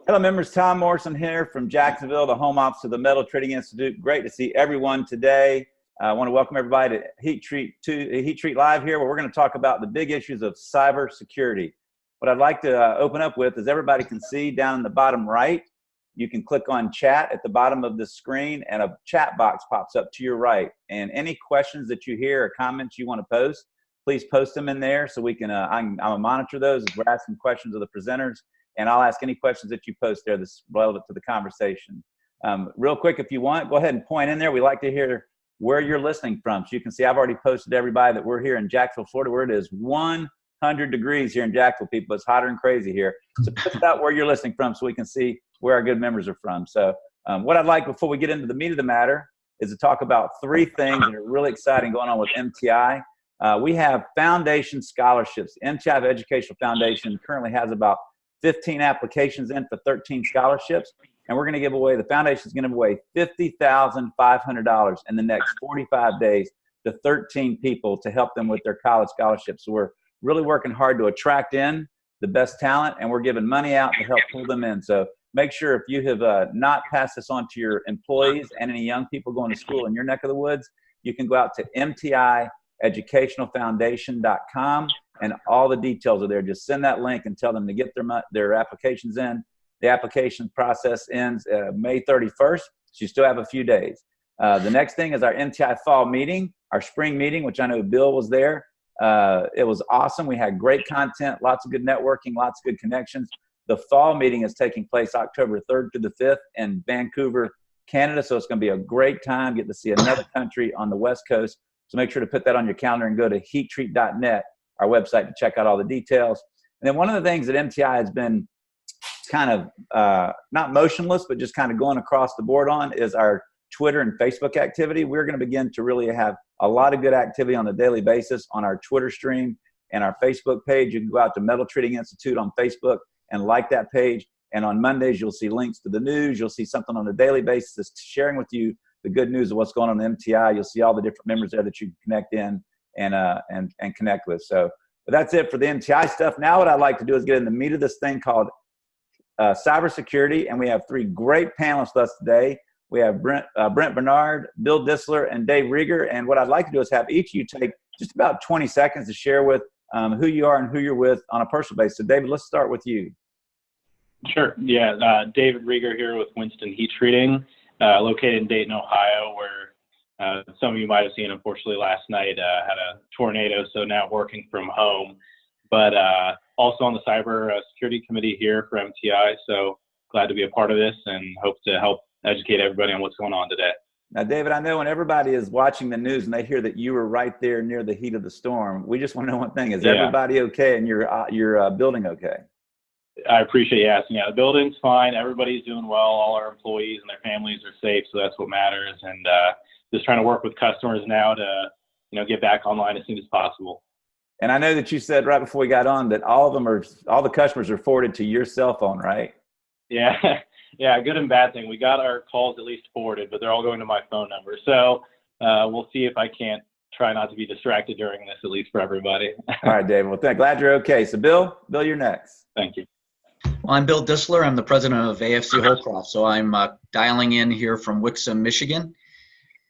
Hello, members. Tom Morrison here from Jacksonville, the home office of the Metal Treating Institute. Great to see everyone today. I want to welcome everybody to Heat Treat Live here, where we're going to talk about the big issues of cybersecurity. What I'd like to open up with is everybody can see down in the bottom right, you can click on chat at the bottom of the screen and a chat box pops up to your right. And any questions that you hear or comments you want to post, please post them in there so we can, I'm going to monitor those as we're asking questions of the presenters. And I'll ask any questions that you post there that's relevant to the conversation. Real quick, if you want, go ahead and point in there. We like to hear where you're listening from. So you can see I've already posted to everybody that we're here in Jacksonville, Florida, where it is 100 degrees here in Jacksonville, people. It's hotter and crazy here. So put out where you're listening from so we can see where our good members are from. So what I'd like before we get into the meat of the matter is to talk about three things that are really exciting going on with MTI. We have foundation scholarships. MTI Educational Foundation currently has about 15 applications in for 13 scholarships, and we're going to give away, the foundation is going to give away $50,500 in the next 45 days to 13 people to help them with their college scholarships. So we're really working hard to attract in the best talent, and we're giving money out to help pull them in. So make sure if you have not passed this on to your employees and any young people going to school in your neck of the woods, you can go out to mtieducationalfoundation.com. and all the details are there. Just send that link and tell them to get their applications in. The application process ends May 31st, so you still have a few days. The next thing is our MTI fall meeting, our spring meeting, which I know Bill was there. It was awesome. We had great content, lots of good networking, lots of good connections. The fall meeting is taking place October 3rd to the 5th in Vancouver, Canada, so it's going to be a great time. Get to see another country on the West Coast, so make sure to put that on your calendar and go to heattreat.net, our website, to check out all the details. And then one of the things that MTI has been kind of not motionless, but just kind of going across the board on is our Twitter and Facebook activity. We're going to begin to really have a lot of good activity on a daily basis on our Twitter stream and our Facebook page. You can go out to Metal Treating Institute on Facebook and like that page. And on Mondays, you'll see links to the news. You'll see something on a daily basis that's sharing with you the good news of what's going on in MTI. You'll see all the different members there that you can connect in and connect with. So but that's it for the MTI stuff. Now what I'd like to do is get in the meat of this thing called cybersecurity, and we have three great panelists with us today. We have Brent Bernard, Bill Dissler, and Dave Rieger. And what I'd like to do is have each of you take just about 20 seconds to share with who you are and who you're with on a personal basis. So David, let's start with you. Sure. Yeah, David Rieger here with Winston Heat Treating, located in Dayton, Ohio, where some of you might have seen, unfortunately, last night had a tornado, so now working from home. But also on the cyber security committee here for MTI, so glad to be a part of this and hope to help educate everybody on what's going on today. Now, David, I know when everybody is watching the news and they hear that you were right there near the heat of the storm, we just want to know one thing. Is everybody okay and your building okay? I appreciate you asking. Yeah, the building's fine. Everybody's doing well. All our employees and their families are safe, so that's what matters. And just trying to work with customers now to, get back online as soon as possible. And I know that you said right before we got on that all the customers are forwarded to your cell phone, right? Yeah, yeah, good and bad thing. We got our calls at least forwarded, but they're all going to my phone number. So we'll see if I can't try not to be distracted during this, at least for everybody. All right, David. Well, glad you're okay. So Bill, you're next. Thank you. Well, I'm Bill Dissler. I'm the president of AFC Holcroft. So I'm dialing in here from Wixom, Michigan.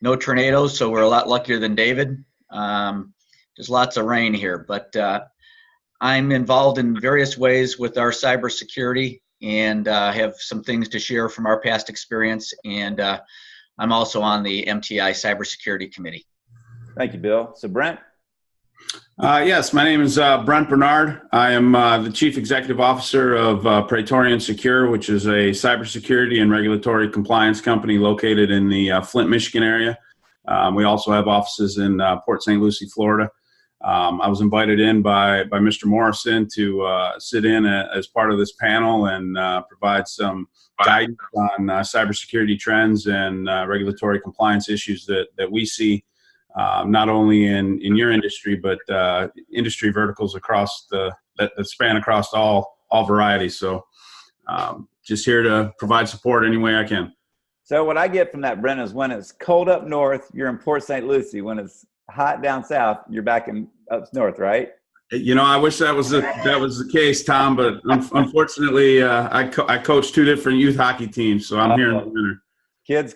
No tornadoes, so we're a lot luckier than David. There's lots of rain here, but I'm involved in various ways with our cybersecurity and have some things to share from our past experience. And I'm also on the MTI Cybersecurity Committee. Thank you, Bill. So Brent? Yes, my name is Brent Bernard. I am the Chief Executive Officer of Praetorian Secure, which is a cybersecurity and regulatory compliance company located in the Flint, Michigan area. We also have offices in Port St. Lucie, Florida. I was invited in by Mr. Morrison to sit in as part of this panel and provide some guidance on cybersecurity trends and regulatory compliance issues that we see. Not only in your industry, but industry verticals across that span across all varieties. So just here to provide support any way I can. So what I get from that, Brent, is when it's cold up north, you're in Port St. Lucie. When it's hot down south, you're back up north, right? I wish that was the case, Tom, but unfortunately, I coach two different youth hockey teams, so I'm here in the winter. Kids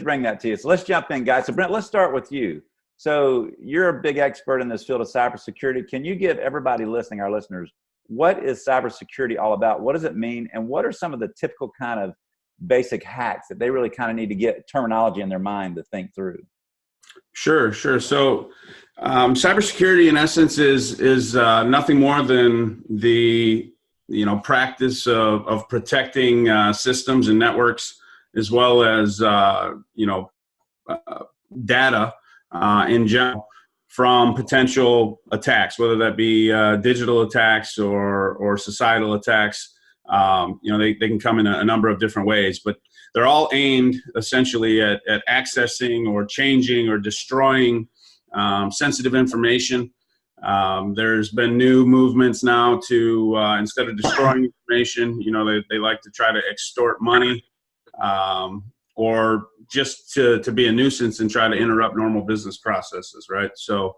bring that to you. So let's jump in, guys. So Brent, let's start with you. So you're a big expert in this field of cybersecurity. Can you give everybody listening, our listeners, what is cybersecurity all about? What does it mean? And what are some of the typical kind of basic hacks that they really kind of need to get terminology in their mind to think through? Sure. So cybersecurity, in essence, is nothing more than the practice of protecting systems and networks, as well as data in general from potential attacks, whether that be digital attacks or societal attacks. They can come in a number of different ways, but they're all aimed essentially at accessing or changing or destroying sensitive information. There's been new movements now to instead of destroying information, they like to try to extort money, or just to be a nuisance and try to interrupt normal business processes, right? So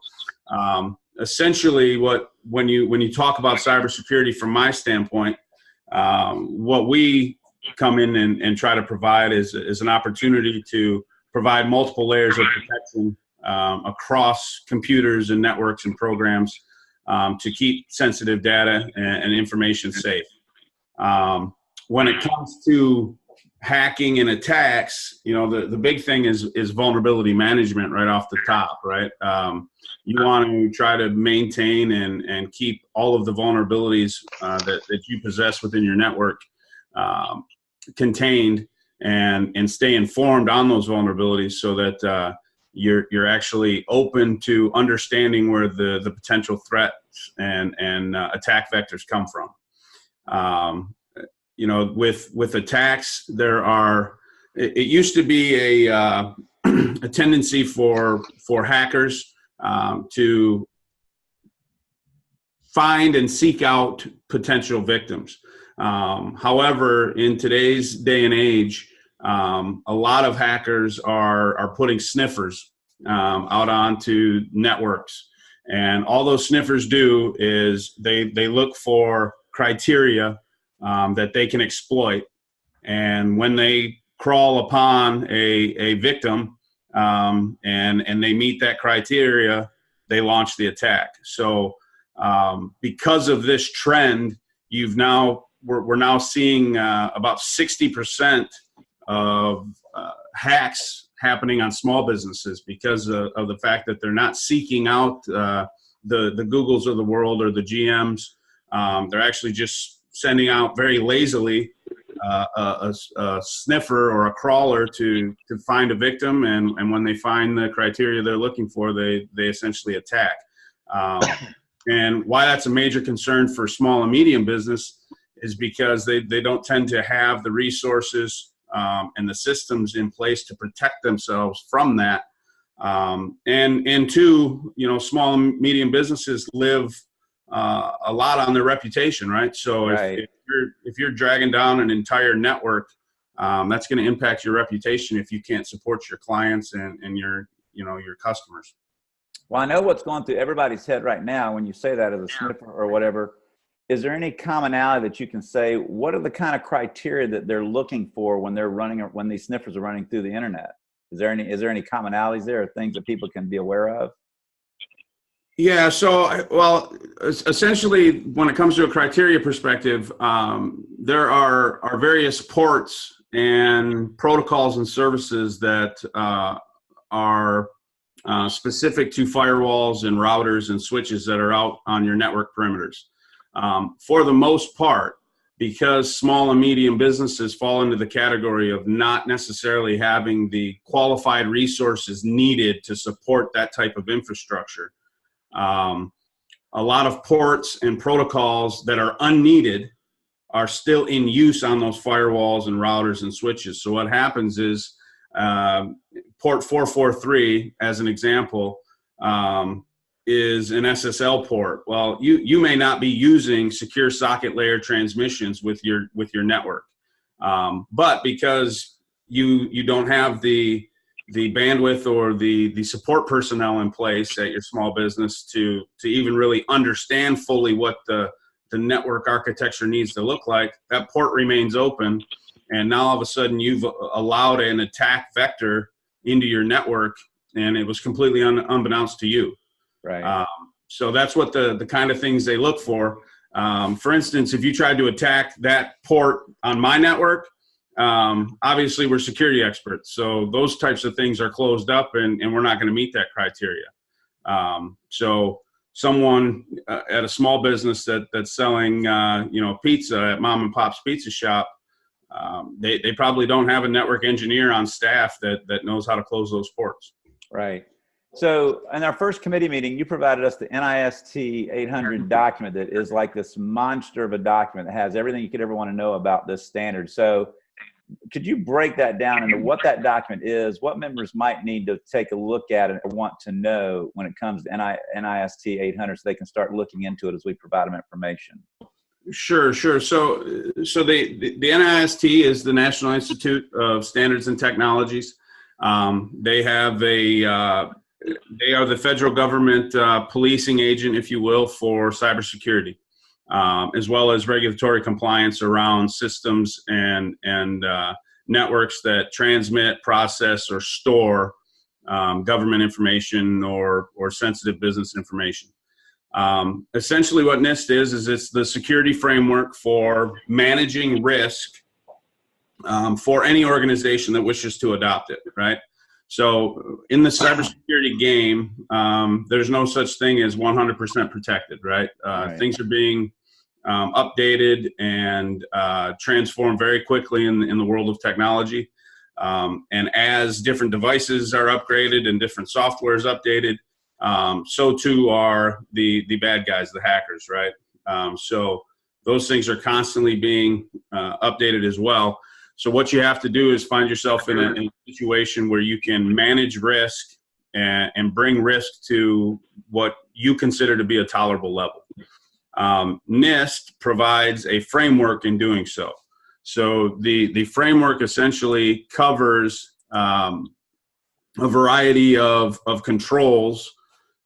essentially, when you talk about cybersecurity from my standpoint, what we come in and try to provide is an opportunity to provide multiple layers of protection across computers and networks and programs to keep sensitive data and information safe. When it comes to hacking and attacks, the big thing is vulnerability management right off the top, right? You want to try to maintain and keep all of the vulnerabilities that you possess within your network contained and stay informed on those vulnerabilities so that you're actually open to understanding where the potential threats and attack vectors come from. With attacks, it used to be a tendency for hackers to find and seek out potential victims. However, in today's day and age, a lot of hackers are putting sniffers out onto networks, and all those sniffers do is they look for criteria that they can exploit, and when they crawl upon a victim and they meet that criteria, they launch the attack. So because of this trend, we're now seeing about 60% of hacks happening on small businesses because of the fact that they're not seeking out the Googles of the world or the GMs. They're actually just sending out very lazily a sniffer or a crawler to find a victim, and when they find the criteria they're looking for, they essentially attack. And why that's a major concern for small and medium business is because they don't tend to have the resources and the systems in place to protect themselves from that. And two, small and medium businesses live a lot on their reputation, right? So right. If you're dragging down an entire network, that's going to impact your reputation if you can't support your clients and your customers. Well, I know what's going through everybody's head right now when you say that as a sniffer or whatever. Is there any commonality that you can say? What are the kind of criteria that they're looking for when these sniffers are running through the internet? Is there any commonalities there, or things that people can be aware of? Yeah. So, essentially, when it comes to a criteria perspective, there are various ports and protocols and services that are specific to firewalls and routers and switches that are out on your network perimeters. For the most part, because small and medium businesses fall into the category of not necessarily having the qualified resources needed to support that type of infrastructure, a lot of ports and protocols that are unneeded are still in use on those firewalls and routers and switches. So what happens is port 443, as an example, is an SSL port. Well, you may not be using secure socket layer transmissions with your network, but because you don't have the bandwidth or the support personnel in place at your small business to even really understand fully what the network architecture needs to look like, that port remains open. And now all of a sudden you've allowed an attack vector into your network, and it was completely unbeknownst to you. Right. So that's what the kind of things they look for. For instance, if you tried to attack that port on my network, obviously we're security experts. So those types of things are closed up, and we're not going to meet that criteria. So someone at a small business that's selling, pizza at mom and pop's pizza shop, they probably don't have a network engineer on staff that knows how to close those ports. Right. So in our first committee meeting, you provided us the NIST 800 document that is like this monster of a document that has everything you could ever want to know about this standard. So could you break that down into what that document is, what members might need to take a look at it or want to know when it comes to NIST 800 so they can start looking into it as we provide them information? Sure. So the NIST is the National Institute of Standards and Technologies. They are the federal government policing agent, if you will, for cybersecurity, as well as regulatory compliance around systems and networks that transmit, process, or store government information or sensitive business information. Essentially what NIST is it's the security framework for managing risk for any organization that wishes to adopt it, right? So in the cybersecurity game, there's no such thing as 100% protected, right? Right. Things are being updated and transformed very quickly in the world of technology. And as different devices are upgraded and different software is updated, so too are the bad guys, the hackers, right? So those things are constantly being updated as well. So what you have to do is find yourself in a situation where you can manage risk and bring risk to what you consider to be a tolerable level. NIST provides a framework in doing so. So the framework essentially covers a variety of controls,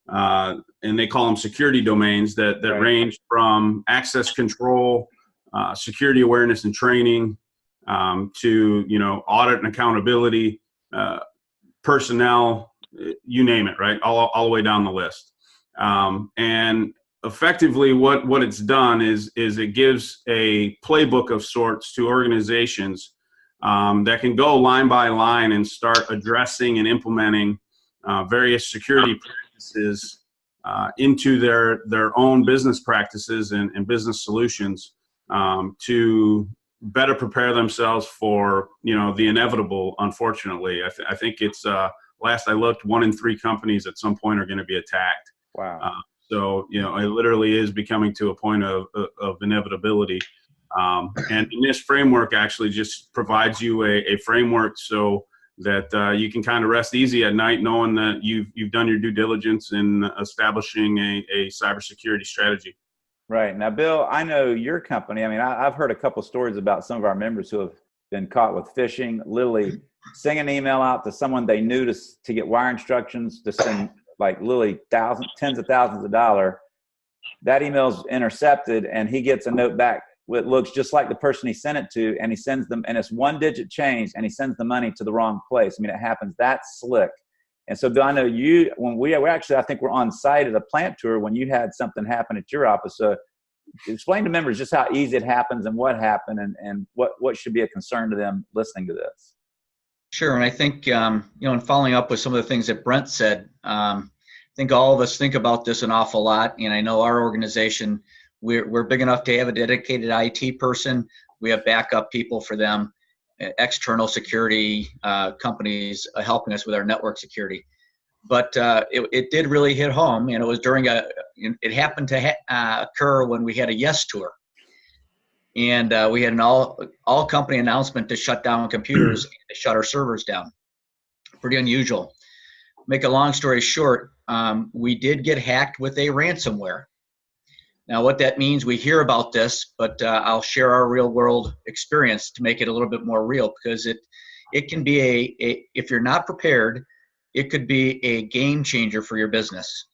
and they call them security domains that Right. range from access control, security awareness and training, to audit and accountability, personnel, you name it, right? All the way down the list. And effectively, what it's done is it gives a playbook of sorts to organizations that can go line by line and start addressing and implementing various security practices into their own business practices and business solutions to better prepare themselves for the inevitable. Unfortunately, I think it's last I looked, 1 in 3 companies at some point are going to be attacked. Wow. So it literally is becoming to a point of inevitability. And this framework actually just provides you a framework so that you can kind of rest easy at night knowing that you've done your due diligence in establishing a cybersecurity strategy. Right. Now, Bill, I know your company. I mean, I've heard a couple stories about some of our members who have been caught with phishing, literally sending an email out to someone they knew to get wire instructions to send like literally tens of thousands of dollars. That email's intercepted and he gets a note back that looks just like the person he sent it to, and he sends them, and it's 1-digit change, and he sends the money to the wrong place. I mean, it happens that slick. And so, Bill, I know you, when we actually, I think we're on site at a plant tour when you had something happen at your office. So explain to members just how easy it happens and what happened and what should be a concern to them listening to this. Sure. And I think, in following up with some of the things that Brent said, I think all of us think about this an awful lot. And I know our organization, we're big enough to have a dedicated IT person. We have backup people for them, external security companies helping us with our network security. But it did really hit home, and it was during it happened to occur when we had a YES tour. And we had an all company announcement to shut down computers and to shut our servers down. Pretty unusual. Make a long story short, we did get hacked with a ransomware. Now, what that means, we hear about this, but I'll share our real world experience to make it a little bit more real, because it can be if you're not prepared, it could be a game changer for your business.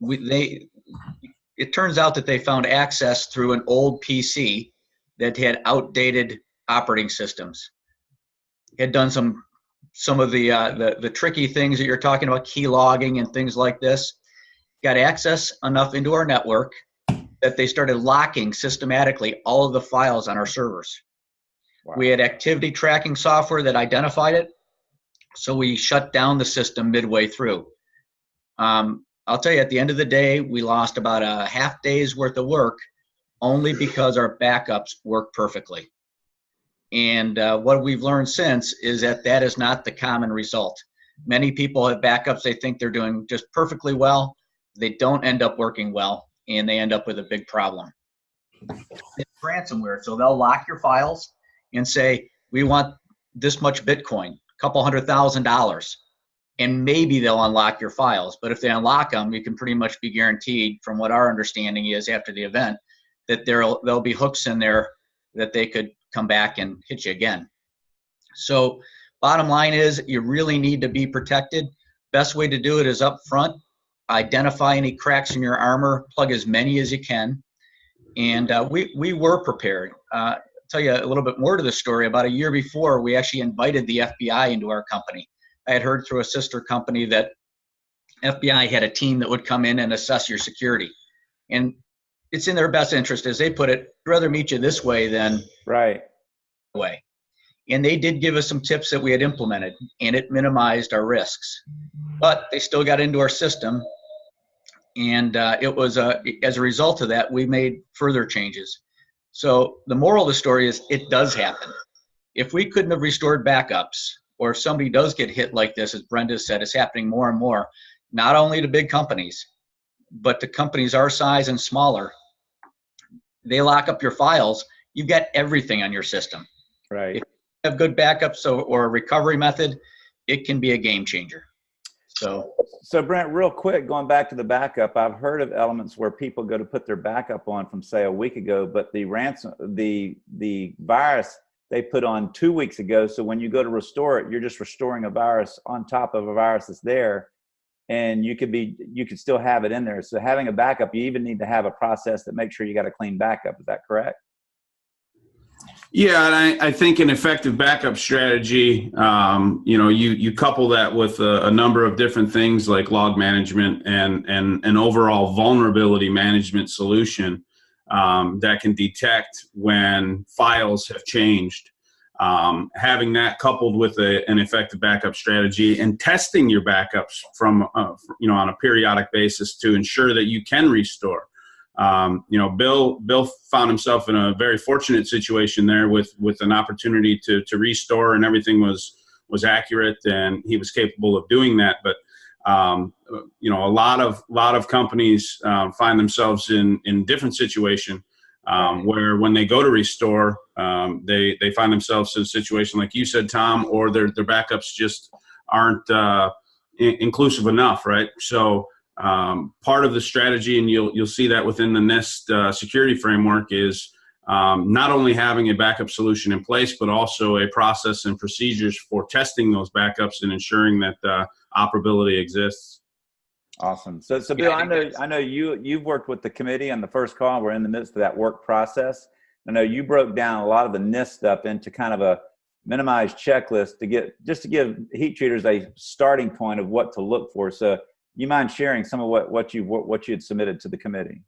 It turns out that they found access through an old PC that had outdated operating systems. Had done some of the tricky things that you're talking about, key logging and things like this. Got access enough into our network that they started locking systematically all of the files on our servers. Wow. We had activity tracking software that identified it, so we shut down the system midway through. I'll tell you, at the end of the day, we lost about a half day's worth of work only because our backups work perfectly. And what we've learned since is that is not the common result. Many people have backups they think they're doing just perfectly well. They don't end up working well, and they end up with a big problem. It's ransomware, so they'll lock your files and say, we want this much Bitcoin, a couple $100,000, and maybe they'll unlock your files. But if they unlock them, you can pretty much be guaranteed, from what our understanding is after the event, that there'll be hooks in there that they could come back and hit you again. So bottom line is, you really need to be protected. Best way to do it is up front. Identify any cracks in your armor, plug as many as you can. And we were prepared. Tell you a little bit more to the story. About a year before, we actually invited the FBI into our company. I had heard through a sister company that FBI had a team that would come in and assess your security. And it's in their best interest, as they put it, I'd rather meet you this way than right way. And they did give us some tips that we had implemented, and it minimized our risks. But they still got into our system, and it was as a result of that, we made further changes. So the moral of the story is, it does happen. If we couldn't have restored backups, or if somebody does get hit like this, as Brenda said, it's happening more and more, not only to big companies, but to companies our size and smaller. They lock up your files, you've got everything on your system. Right. If you have good backups or a recovery method, it can be a game changer. So Brent, real quick, going back to the backup, I've heard of elements where people go to put their backup on from, say, a week ago, but the virus they put on 2 weeks ago. So when you go to restore it, you're just restoring a virus on top of a virus that's there, and you could still have it in there. So having a backup, you even need to have a process that makes sure you got a clean backup. Is that correct? Yeah, and I think an effective backup strategy, you couple that with a number of different things like log management and an overall vulnerability management solution that can detect when files have changed. Having that coupled with an effective backup strategy and testing your backups from on a periodic basis to ensure that you can restore. Bill found himself in a very fortunate situation there with an opportunity to restore, and everything was accurate, and he was capable of doing that. But a lot of companies find themselves in different situation where when they go to restore, they find themselves in a situation like you said, Tom, or their backups just aren't inclusive enough, right? So part of the strategy, and you'll see that within the NIST security framework, is not only having a backup solution in place, but also a process and procedures for testing those backups and ensuring that operability exists. Awesome. So Bill, I know you've worked with the committee on the first call. We're in the midst of that work process. I know you broke down a lot of the NIST stuff into kind of a minimized checklist to give heat treaters a starting point of what to look for. So you mind sharing some of what you had submitted to the committee?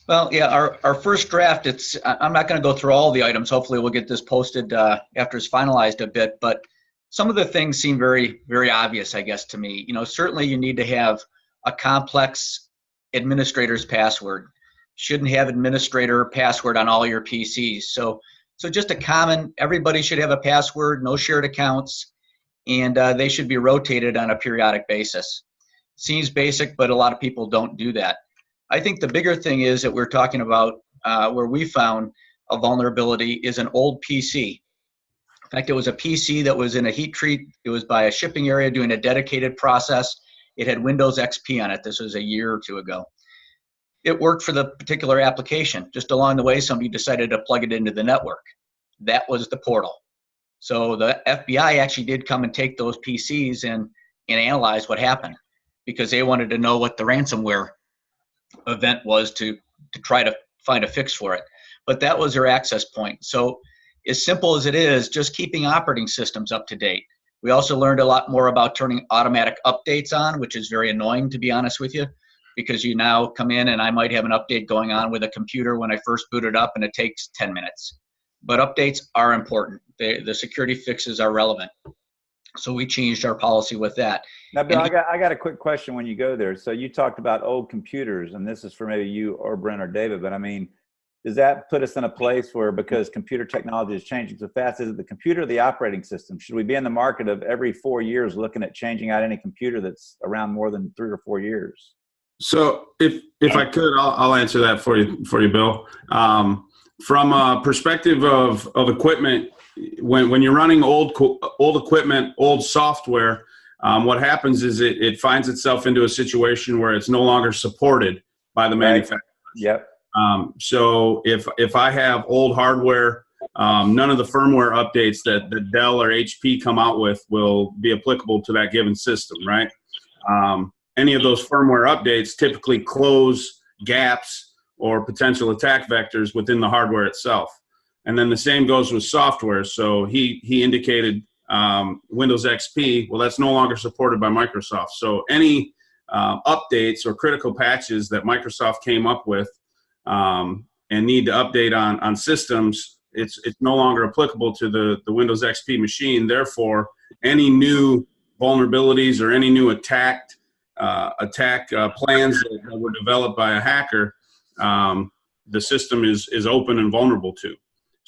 Well, yeah, our first draft, I'm not going to go through all the items. Hopefully we'll get this posted after it's finalized a bit, but some of the things seem very, very obvious, I guess, to me. Certainly you need to have a complex administrator's password. Shouldn't have administrator password on all your PCs. So just a common, everybody should have a password, no shared accounts, and they should be rotated on a periodic basis. Seems basic, but a lot of people don't do that. I think the bigger thing is that we're talking about where we found a vulnerability is an old PC. In fact, it was a PC that was in a heat treat. It was by a shipping area doing a dedicated process. It had Windows XP on it. This was a year or two ago. It worked for the particular application. Just along the way, somebody decided to plug it into the network. That was the portal. So the FBI actually did come and take those PCs and analyze what happened, because they wanted to know what the ransomware event was to try to find a fix for it. But that was their access point. So as simple as it is, just keeping operating systems up to date. We also learned a lot more about turning automatic updates on, which is very annoying, to be honest with you, because you now come in and I might have an update going on with a computer when I first boot it up and it takes 10 minutes. But updates are important. The security fixes are relevant. So we changed our policy with that. Now, Bill, I got a quick question when you go there. So you talked about old computers, and this is for maybe you or Brent or David, but I mean, does that put us in a place where, because computer technology is changing so fast, is it the computer or the operating system? Should we be in the market of every 4 years looking at changing out any computer that's around more than 3 or 4 years? So if I could, I'll answer that for you, Bill. From a perspective of equipment, when you're running old equipment, old software, what happens is it finds itself into a situation where it's no longer supported by the manufacturer. Yep. So if I have old hardware, none of the firmware updates that Dell or HP come out with will be applicable to that given system, right? Any of those firmware updates typically close gaps or potential attack vectors within the hardware itself. And then the same goes with software. So he indicated Windows XP, well, that's no longer supported by Microsoft. So any updates or critical patches that Microsoft came up with and need to update on systems, it's no longer applicable to the Windows XP machine. Therefore, any new vulnerabilities or any new attack plans that were developed by a hacker, the system is open and vulnerable to.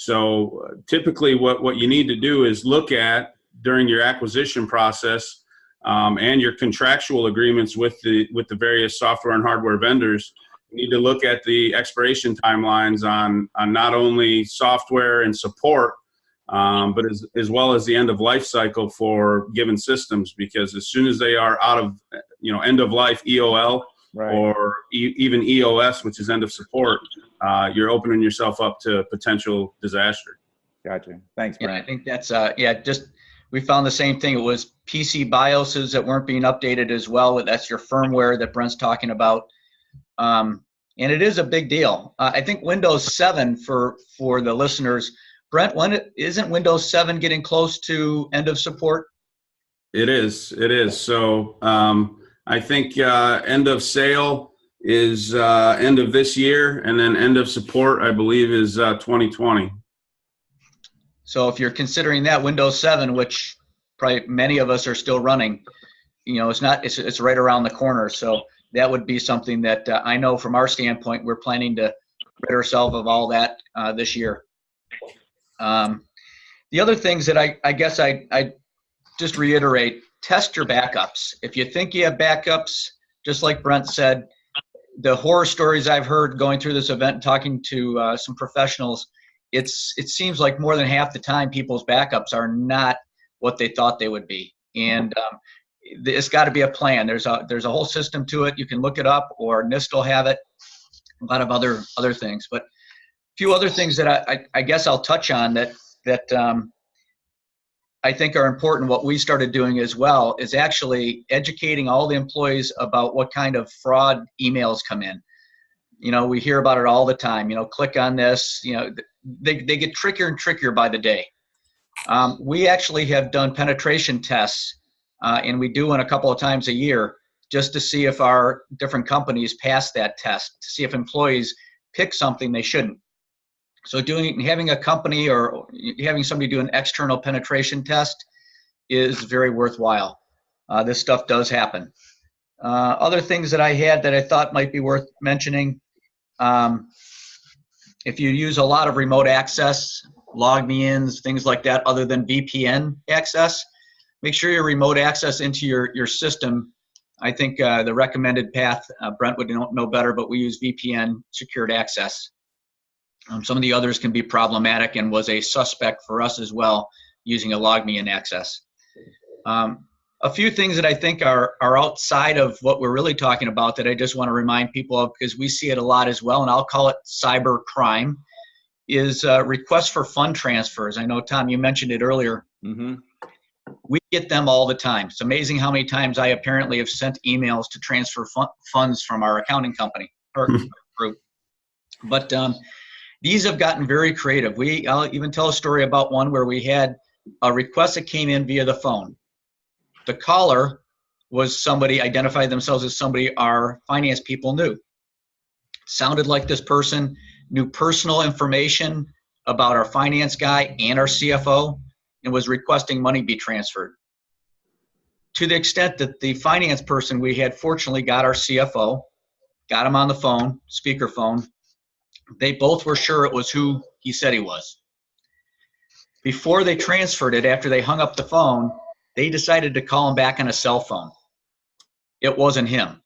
So typically what you need to do is look at, during your acquisition process and your contractual agreements with the various software and hardware vendors, you need to look at the expiration timelines on not only software and support, but as well as the end of life cycle for given systems, because as soon as they are out of end of life EOL, right, or even EOS, which is end of support, you're opening yourself up to potential disaster. Gotcha. Thanks, Brent. Yeah, I think that's we found the same thing. It was PC BIOSes that weren't being updated as well. That's your firmware that Brent's talking about. And it is a big deal. I think Windows 7 for the listeners, Brent, isn't Windows 7 getting close to end of support? It is. So I think end of sale is end of this year, and then end of support, I believe, is 2020. So if you're considering that, Windows 7, which probably many of us are still running, it's right around the corner. So that would be something that I know from our standpoint, we're planning to rid ourselves of all that this year. The other things that I guess I just reiterate, test your backups. If you think you have backups, just like Brent said, the horror stories I've heard going through this event and talking to some professionals, it seems like more than half the time people's backups are not what they thought they would be. And it's got to be a plan. There's a whole system to it. You can look it up, or NIST will have it, a lot of other things. But a few other things that I guess I'll touch on that I think are important. What we started doing as well is actually educating all the employees about what kind of fraud emails come in. We hear about it all the time. Click on this. They get trickier and trickier by the day. We actually have done penetration tests, and we do one a couple of times a year, just to see if our different companies pass that test, to see if employees pick something they shouldn't. So having a company or having somebody do an external penetration test is very worthwhile. This stuff does happen. Other things that I had that I thought might be worth mentioning, if you use a lot of remote access, log-me-ins, things like that, other than VPN access, make sure your remote access into your system. I think the recommended path, Brent would know better, but we use VPN secured access. Some of the others can be problematic, and was a suspect for us as well, using a log-me-in access. A few things that I think are outside of what we're really talking about that I just want to remind people of, because we see it a lot as well, and I'll call it cyber crime, is requests for fund transfers. I know, Tom, you mentioned it earlier. Mm-hmm. We get them all the time. It's amazing how many times I apparently have sent emails to transfer funds from our accounting company or group. But these have gotten very creative. I'll even tell a story about one where we had a request that came in via the phone. The caller was somebody, identified themselves as somebody our finance people knew. Sounded like this person knew personal information about our finance guy and our CFO and was requesting money be transferred. To the extent that the finance person we had fortunately got our CFO, got him on the phone, speakerphone. They both were sure it was who he said he was. Before they transferred it, after they hung up the phone, they decided to call him back on a cell phone. It wasn't him.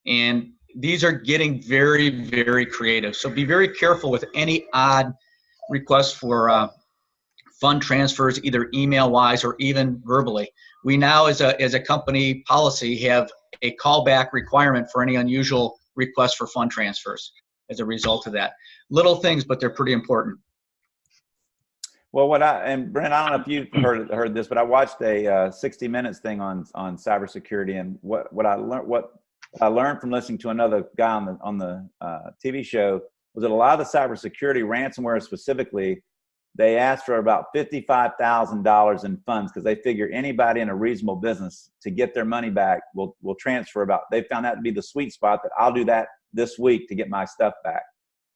And these are getting very, very creative. So be very careful with any odd requests for fund transfers, either email-wise or even verbally. We now, as a company policy, have a callback requirement for any unusual requests for fund transfers as a result of that. Little things, but they're pretty important. Well, and Brent, I don't know if you've heard this, but I watched a 60 Minutes thing on cybersecurity, and what I learned from listening to another guy on the TV show was that a lot of the cybersecurity ransomware specifically, they asked for about $55,000 in funds because they figure anybody in a reasonable business to get their money back will transfer about. They found that to be the sweet spot, that I'll do that this week to get my stuff back.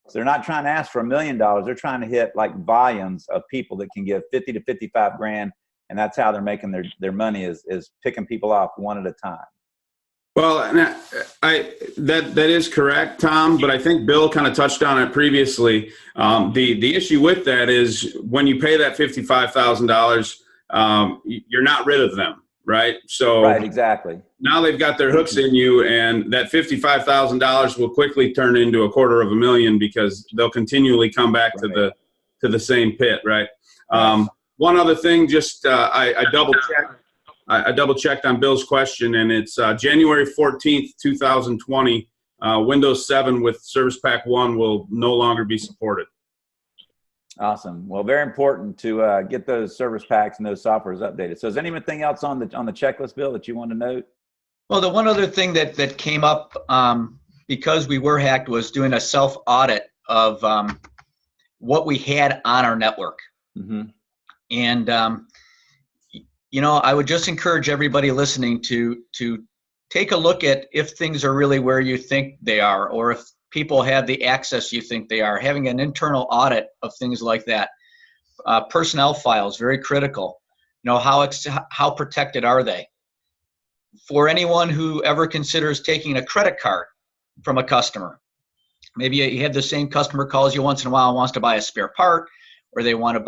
So they're not trying to ask for $1 million. They're trying to hit like volumes of people that can give 50 to 55 grand, and that's how they're making their money is picking people off one at a time. Well, that is correct, Tom, but I think Bill kind of touched on it previously. The issue with that is when you pay that $55,000, you're not rid of them, right? So right, exactly. Now they've got their hooks in you, and that $55,000 will quickly turn into $250,000 because they'll continually come back to the same pit, right? One other thing, just I double-checked. I double-checked on Bill's question, and it's January 14th, 2020, Windows 7 with Service Pack 1 will no longer be supported. Awesome. Well, very important to get those service packs and those softwares updated. So is anything else on the checklist, Bill, that you want to note? Well, the one other thing that came up because we were hacked was doing a self-audit of what we had on our network. Mm-hmm. And I would just encourage everybody listening to take a look at if things are really where you think they are, or if people have the access you think they are. Having an internal audit of things like that. Personnel files, very critical. How protected are they? For anyone who ever considers taking a credit card from a customer, maybe you have the same customer calls you once in a while and wants to buy a spare part, or they want to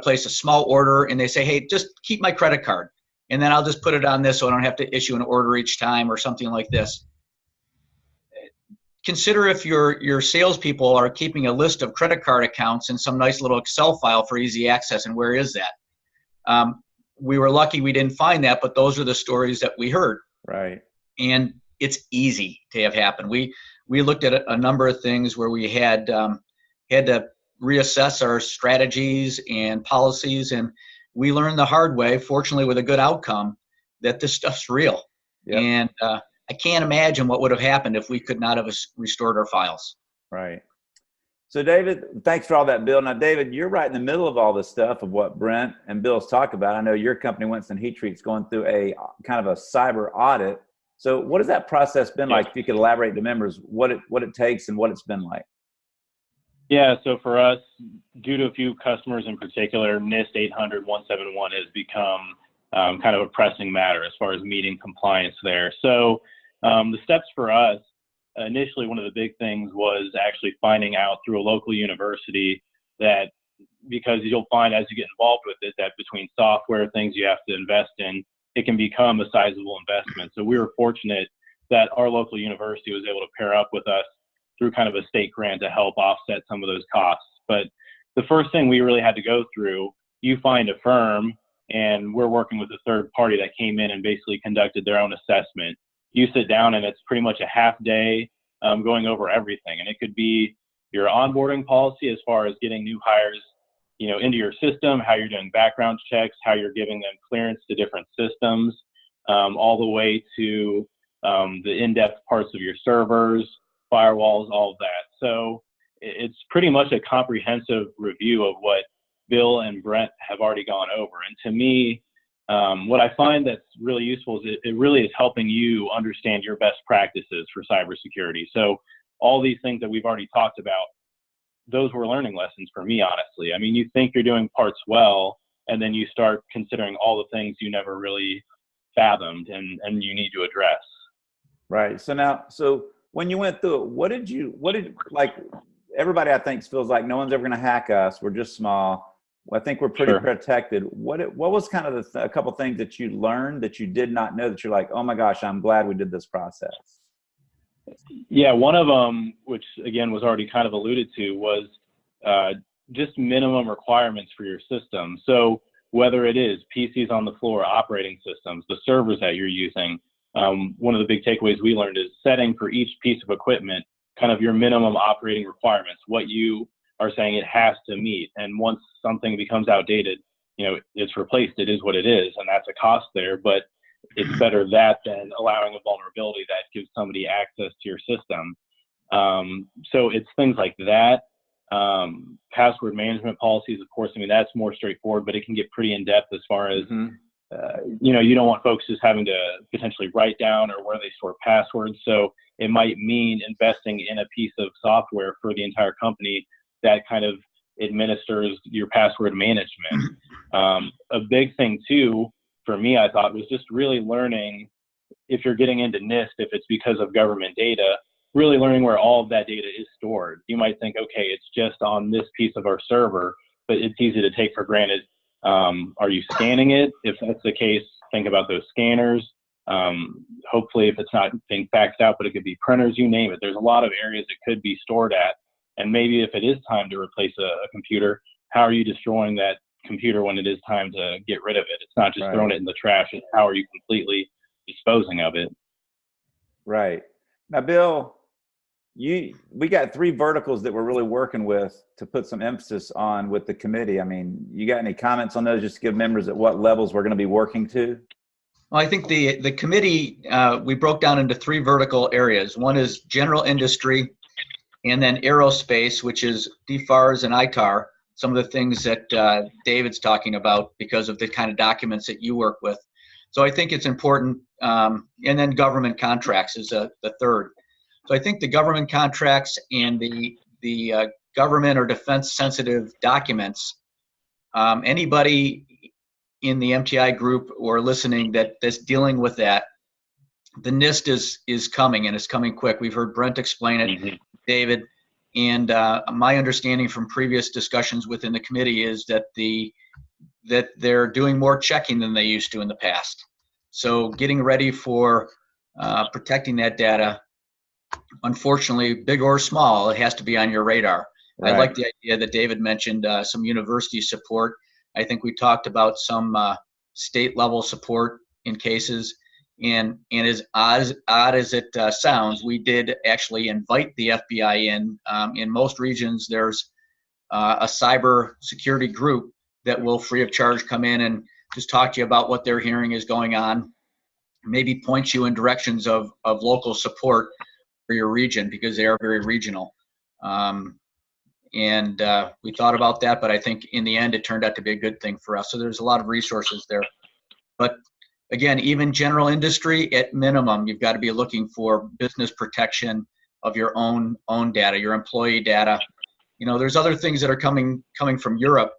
place a small order, and they say, hey, just keep my credit card, and then I'll just put it on this so I don't have to issue an order each time or something like this. Consider if your salespeople are keeping a list of credit card accounts in some nice little Excel file for easy access, and where is that? We were lucky we didn't find that, but those are the stories that we heard. Right. And it's easy to have happen. We looked at a number of things where we had to reassess our strategies and policies, and we learned the hard way, fortunately with a good outcome, that this stuff's real. Yep. And I can't imagine what would have happened if we could not have restored our files. Right. So David, thanks for all that, Bill. Now, David, you're right in the middle of all this stuff of what Brent and Bill's talk about. I know your company, Winston Heat Treat, is going through a kind of a cyber audit. So what has that process been like? If you could elaborate to members what it takes and what it's been like. Yeah, so for us, due to a few customers in particular, NIST 800-171 has become kind of a pressing matter as far as meeting compliance there. So the steps for us, initially one of the big things was actually finding out through a local university that, because you'll find as you get involved with it, that between software, things you have to invest in, it can become a sizable investment. So we were fortunate that our local university was able to pair up with us through kind of a state grant to help offset some of those costs. But the first thing we really had to go through, you find a firm, and we're working with a third party that came in and basically conducted their own assessment. You sit down and it's pretty much a half day going over everything. And it could be your onboarding policy as far as getting new hires, into your system, how you're doing background checks, how you're giving them clearance to different systems, all the way to the in-depth parts of your servers, firewalls, all of that. So it's pretty much a comprehensive review of what Bill and Brent have already gone over. And to me, what I find that's really useful is it really is helping you understand your best practices for cybersecurity. So all these things that we've already talked about, those were learning lessons for me, honestly. I mean, you think you're doing parts well, and then you start considering all the things you never really fathomed and you need to address. Right. So when you went through it, like, everybody I think feels like no one's ever going to hack us. We're just small. I think we're pretty protected. What was kind of a couple things that you learned that you did not know that you're like, oh my gosh, I'm glad we did this process? Yeah, one of them, which again was already kind of alluded to, was just minimum requirements for your system. So whether it is PCs on the floor, operating systems, the servers that you're using, one of the big takeaways we learned is setting for each piece of equipment kind of your minimum operating requirements, what you are saying it has to meet. And once something becomes outdated, it's replaced. It is what it is, and that's a cost there. But it's better that than allowing a vulnerability that gives somebody access to your system. So it's things like that. Password management policies, of course, I mean, that's more straightforward, but it can get pretty in-depth as far as, you don't want folks just having to potentially write down or where they store passwords. So it might mean investing in a piece of software for the entire company that kind of administers your password management. A big thing too, for me, I thought, was just really learning, if you're getting into NIST, if it's because of government data, really learning where all of that data is stored. You might think, okay, it's just on this piece of our server, but it's easy to take for granted. Are you scanning it? If that's the case, think about those scanners. Hopefully, if it's not being faxed out, but it could be printers, you name it. There's a lot of areas it could be stored at. And maybe if it is time to replace a computer, how are you destroying that computer when it is time to get rid of it? It's not just throwing it in the trash. It's how are you completely disposing of it? Right. Now, Bill, we got 3 verticals that we're really working with to put some emphasis on with the committee. I mean, you got any comments on those, just to give members at what levels we're going to be working to? Well, I think the committee, we broke down into 3 vertical areas. One is general industry, and then aerospace, which is DFARS and ITAR, some of the things that David's talking about because of the kind of documents that you work with. So I think it's important, and then government contracts is the third. So I think the government contracts and the government or defense sensitive documents, anybody in the MTI group or listening that's dealing with that, the NIST is coming, and it's coming quick. We've heard Brent explain it, David, and my understanding from previous discussions within the committee is that they're doing more checking than they used to in the past. So getting ready for protecting that data, unfortunately, big or small, it has to be on your radar. Right. I like the idea that David mentioned, some university support. I think we talked about some state level support in cases. And as odd as it sounds, we did actually invite the FBI in. In most regions, there's a cyber security group that will free of charge come in and just talk to you about what they're hearing is going on, maybe point you in directions of local support for your region, because they are very regional. And we thought about that, but I think in the end, it turned out to be a good thing for us. So there's a lot of resources there. But again, even general industry, at minimum, you've got to be looking for business protection of your own data, your employee data. You know, there's other things that are coming from Europe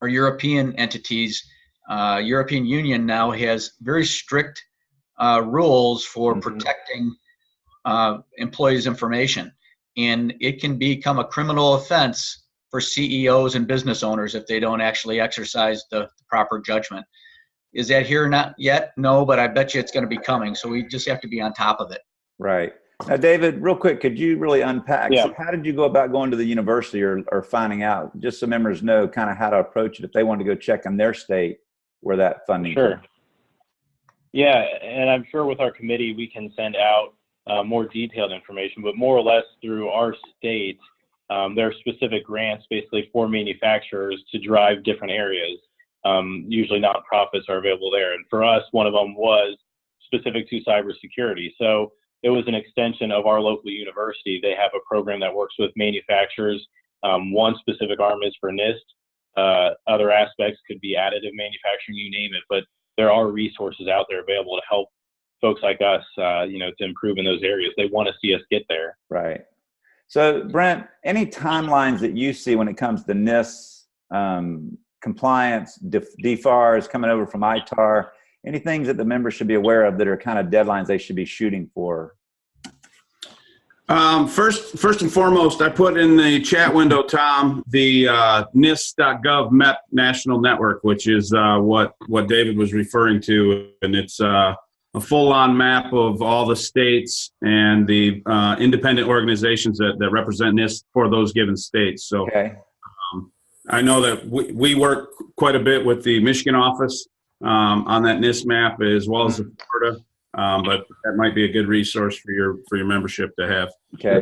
or European entities. European Union now has very strict rules for protecting employees' information. And it can become a criminal offense for CEOs and business owners if they don't actually exercise the proper judgment. Is that here? Not yet? No, but I bet you it's going to be coming. So we just have to be on top of it. Right. Now, David, real quick, could you really unpack? Yeah. So how did you go about going to the university or finding out, just so members know kind of how to approach it if they want to go check in their state where that funding Sure. is? Yeah, and I'm sure with our committee we can send out more detailed information, but more or less through our state, there are specific grants basically for manufacturers to drive different areas. Usually nonprofits are available there. And for us, one of them was specific to cybersecurity. So it was an extension of our local university. They have a program that works with manufacturers. One specific arm is for NIST. Other aspects could be additive manufacturing, you name it. But there are resources out there available to help folks like us, to improve in those areas. They want to see us get there. Right. So, Brent, any timelines that you see when it comes to NIST compliance, DFARS coming over from ITAR, any things that the members should be aware of that are kind of deadlines they should be shooting for? First and foremost, I put in the chat window, Tom, the NIST.gov MEP National Network, which is what David was referring to, and it's a full-on map of all the states and the independent organizations that represent NIST for those given states. So okay. I know that we work quite a bit with the Michigan office on that NIST map, as well as the Florida. But that might be a good resource for your membership to have. Okay.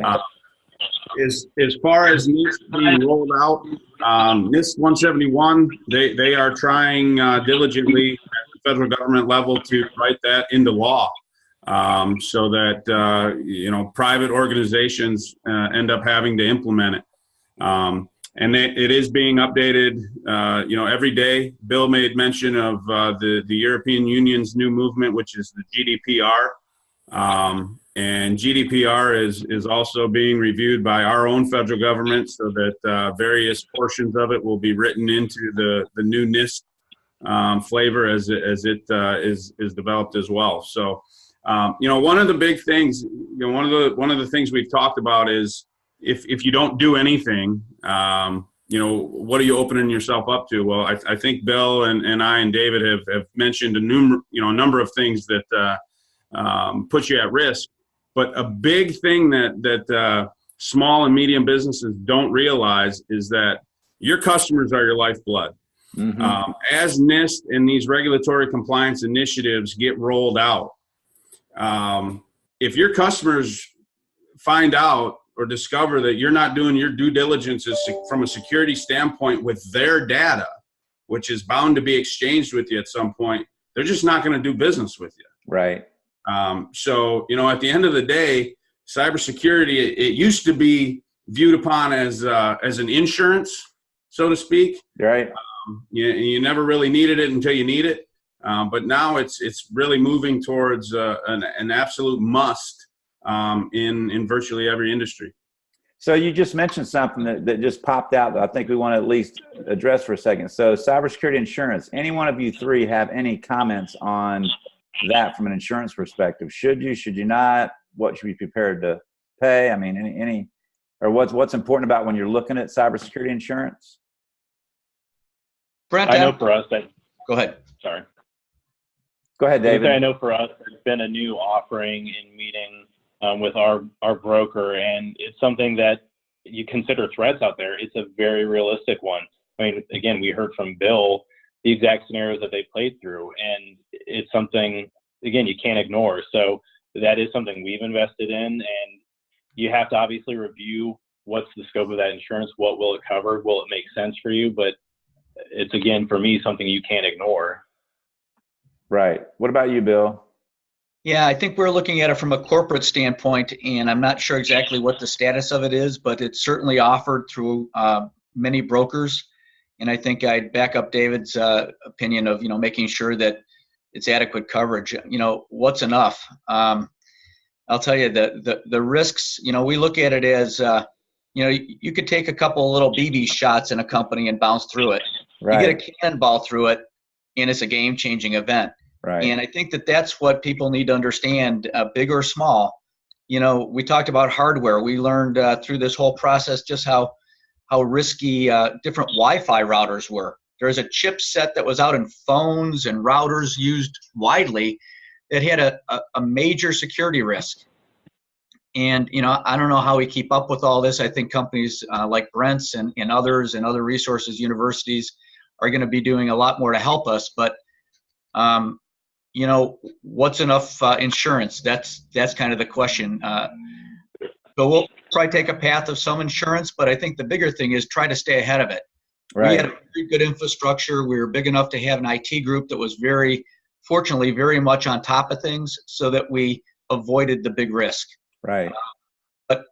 As far as NIST being rolled out, NIST 171, they are trying diligently at the federal government level to write that into law, so that private organizations end up having to implement it. And it is being updated, every day. Bill made mention of the European Union's new movement, which is the GDPR. And GDPR is also being reviewed by our own federal government, so that various portions of it will be written into the new NIST flavor as it is developed as well. So, one of the big things, one of the things we've talked about is, if you don't do anything, what are you opening yourself up to? Well, I think Bill and I and David have mentioned a number of things that put you at risk. But a big thing that small and medium businesses don't realize is that your customers are your lifeblood. Mm-hmm. As NIST and these regulatory compliance initiatives get rolled out, if your customers find out or discover that you're not doing your due diligence from a security standpoint with their data, which is bound to be exchanged with you at some point, they're just not going to do business with you. Right. So, at the end of the day, cybersecurity, it used to be viewed upon as an insurance, so to speak. Right. You never really needed it until you need it. But now it's really moving towards an absolute must in virtually every industry. So you just mentioned something that just popped out that I think we want to at least address for a second. So cybersecurity insurance, any one of you three have any comments on that from an insurance perspective? Should you not? What should you be prepared to pay? I mean, or what's important about when you're looking at cybersecurity insurance? Brent, I know for us that. Go ahead. Sorry. Go ahead, David. I know for us, there's been a new offering in meeting with our broker, and it's something that you consider threats out there. It's a very realistic one. I mean, again, we heard from Bill the exact scenarios that they played through, and it's something, again, you can't ignore. So that is something we've invested in, and you have to obviously review what's the scope of that insurance, what will it cover, will it make sense for you, but it's, again, for me, something you can't ignore. Right. What about you, Bill? Yeah, I think we're looking at it from a corporate standpoint, and I'm not sure exactly what the status of it is, but it's certainly offered through many brokers. And I think I'd back up David's opinion of, making sure that it's adequate coverage. What's enough? I'll tell you the risks, we look at it as, you could take a couple of little BB shots in a company and bounce through it. Right. You get a cannonball through it, and it's a game-changing event. Right. And I think that's what people need to understand, big or small. We talked about hardware. We learned through this whole process just how risky different Wi-Fi routers were. There's a chipset that was out in phones and routers used widely that had a major security risk. And, I don't know how we keep up with all this. I think companies like Brent's and others and other resources, universities, are going to be doing a lot more to help us. But what's enough insurance? That's kind of the question. But probably take a path of some insurance, but I think the bigger thing is try to stay ahead of it. Right. We had a very good infrastructure. We were big enough to have an IT group that was fortunately, very much on top of things so that we avoided the big risk. Right. But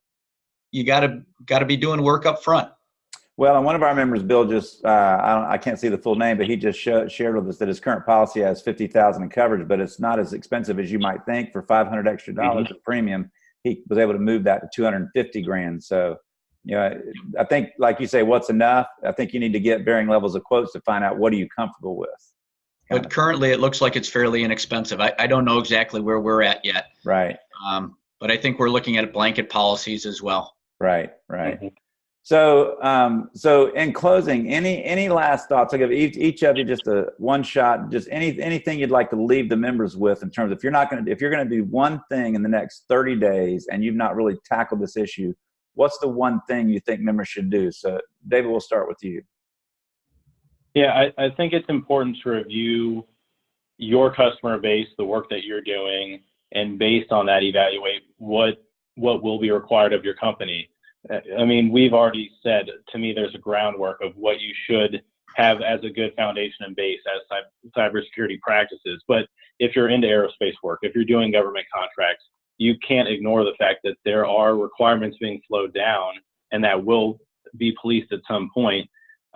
you got to be doing work up front. Well, and one of our members, Bill, just I can't see the full name, but he just shared with us that his current policy has $50,000 in coverage, but it's not as expensive as you might think. For $500 extra dollars of premium, he was able to move that to $250,000. So, I think, like you say, what's enough? I think you need to get varying levels of quotes to find out what are you comfortable with. But currently, it looks like it's fairly inexpensive. I don't know exactly where we're at yet. Right. But I think we're looking at blanket policies as well. Right. So, so in closing, any last thoughts? I'll give each of you just a one shot. Just anything you'd like to leave the members with in terms of if you're going to do one thing in the next 30 days and you've not really tackled this issue, what's the one thing you think members should do? So, David, we'll start with you. Yeah, I think it's important to review your customer base, the work that you're doing, and based on that, evaluate what will be required of your company. I mean, we've already said, to me, there's a groundwork of what you should have as a good foundation and base as cybersecurity practices. But if you're into aerospace work, if you're doing government contracts, you can't ignore the fact that there are requirements being flowed down and that will be policed at some point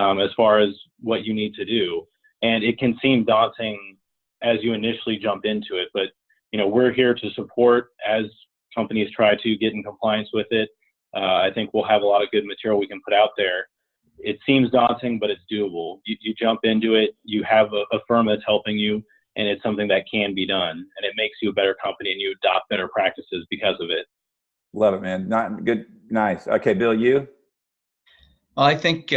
as far as what you need to do. And it can seem daunting as you initially jump into it, but we're here to support as companies try to get in compliance with it. I think we'll have a lot of good material we can put out there. It seems daunting, but it's doable. You jump into it, you have a firm that's helping you, and it's something that can be done. And it makes you a better company and you adopt better practices because of it. Love it, man. Not good. Nice. Okay, Bill, you? Well, I think,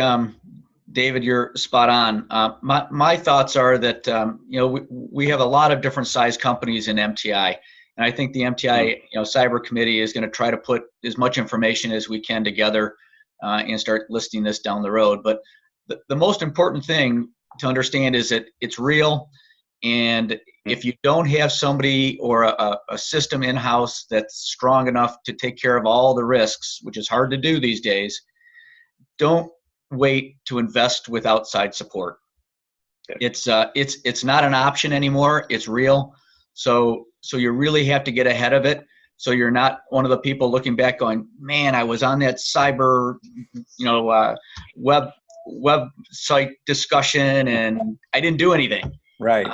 David, you're spot on. My thoughts are that, we have a lot of different size companies in MTI. And I think the MTI, Cyber Committee is going to try to put as much information as we can together and start listing this down the road. But the most important thing to understand is that it's real. And if you don't have somebody or a system in-house that's strong enough to take care of all the risks, which is hard to do these days, don't wait to invest with outside support. It's not an option anymore. It's real. So you really have to get ahead of it. So you're not one of the people looking back going, man, I was on that cyber, website discussion and I didn't do anything. Right.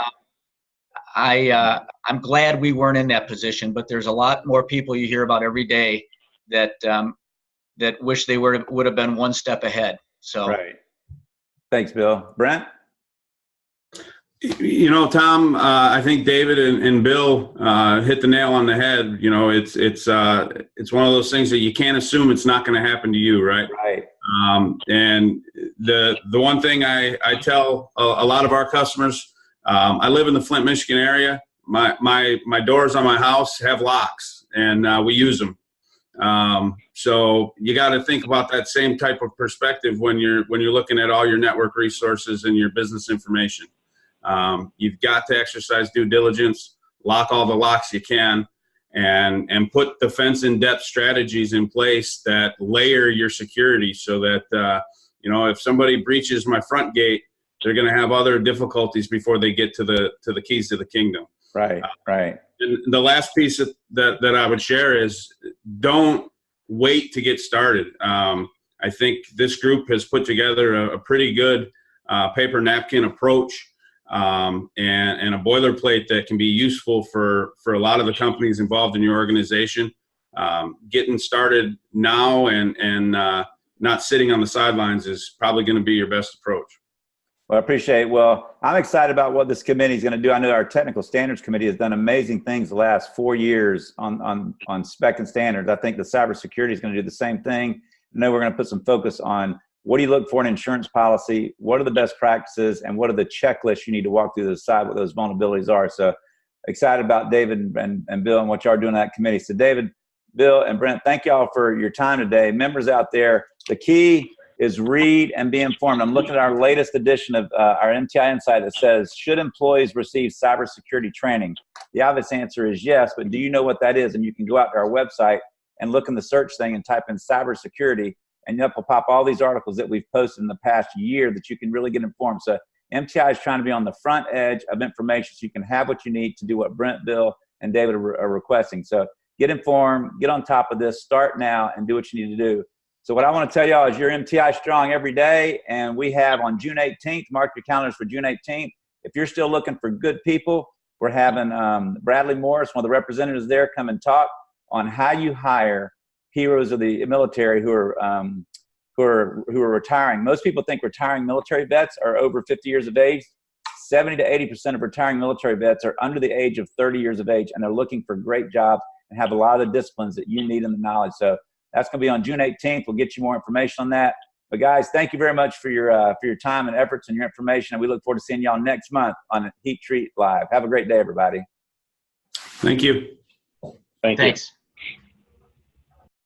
I'm glad we weren't in that position, but there's a lot more people you hear about every day that wish they would have been one step ahead. So. Right. Thanks, Bill. Brent? Tom, I think David and Bill hit the nail on the head. It's one of those things that you can't assume it's not going to happen to you, right? Right. And the one thing I tell a lot of our customers, I live in the Flint, Michigan area. My doors on my house have locks, and we use them. So you got to think about that same type of perspective when you're looking at all your network resources and your business information. You've got to exercise due diligence, lock all the locks you can, and put defense in-depth strategies in place that layer your security so that, if somebody breaches my front gate, they're going to have other difficulties before they get to the keys to the kingdom. Right, right. And the last piece that I would share is don't wait to get started. I think this group has put together a pretty good paper napkin approach and a boilerplate that can be useful for a lot of the companies involved in your organization. Getting started now and not sitting on the sidelines is probably going to be your best approach. Well, I appreciate it. Well, I'm excited about what this committee is going to do. I know our technical standards committee has done amazing things the last 4 years on spec and standards. I think the cybersecurity is going to do the same thing. I know we're going to put some focus on what do you look for in insurance policy, what are the best practices, and what are the checklists you need to walk through to decide what those vulnerabilities are. So excited about David and Bill and what y'all are doing on that committee. So David, Bill, and Brent, thank y'all for your time today. Members out there, the key is read and be informed. I'm looking at our latest edition of our MTI Insight that says, should employees receive cybersecurity training? The obvious answer is yes, but do you know what that is? And you can go out to our website and look in the search thing and type in cybersecurity, and up will pop all these articles that we've posted in the past year that you can really get informed. So MTI is trying to be on the front edge of information so you can have what you need to do what Brent, Bill, and David are requesting. So get informed, get on top of this, start now, and do what you need to do. So what I want to tell y'all is you're MTI strong every day, and we have on June 18th, mark your calendars for June 18th. If you're still looking for good people, we're having Bradley Morris, one of the representatives there, come and talk on how you hire heroes of the military who are retiring. Most people think retiring military vets are over 50 years of age. 70 to 80% of retiring military vets are under the age of 30 years of age, and they're looking for great jobs and have a lot of the disciplines that you need in the knowledge. So that's going to be on June 18th. We'll get you more information on that. But guys, thank you very much for your time and efforts and your information. And we look forward to seeing y'all next month on Heat Treat Live. Have a great day, everybody. Thank you. Thanks.